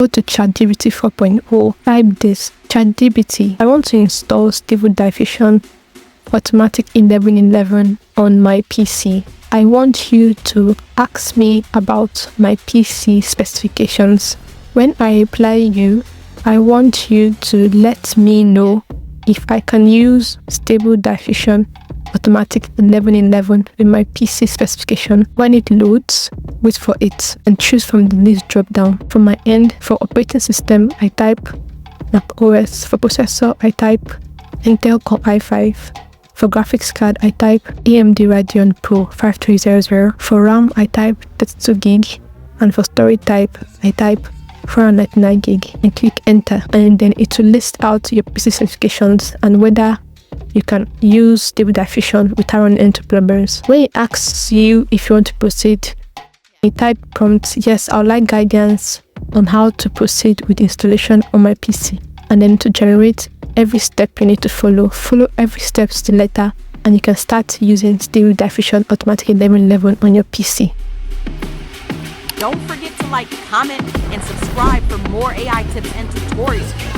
Go to Chatgpt 4.0, type this: Chatgpt, I want to install Stable Diffusion Automatic 1111 on my PC. I want you to ask me about my PC specifications. When I reply you, I want you to let me know if I can use Stable Diffusion Automatic 1111 with my PC specification. When it loads, wait for it and choose from the list drop down. From my end, for operating system, I type Macos. For processor, I type Intel Core i5. For graphics card, I type AMD Radeon Pro 5300. For RAM, I type 32 gig. And for storage type, I type 499 gig and click enter. And then it will list out your PC specifications and whether you can use Stable Diffusion without running into problems. When it asks you if you want to proceed, you type prompt, yes, I would like guidance on how to proceed with installation on my PC. And then to generate every step you need to follow every step to the letter, and you can start using Stable Diffusion Automatic 1111 on your PC. Don't forget to like, comment, and subscribe for more AI tips and tutorials.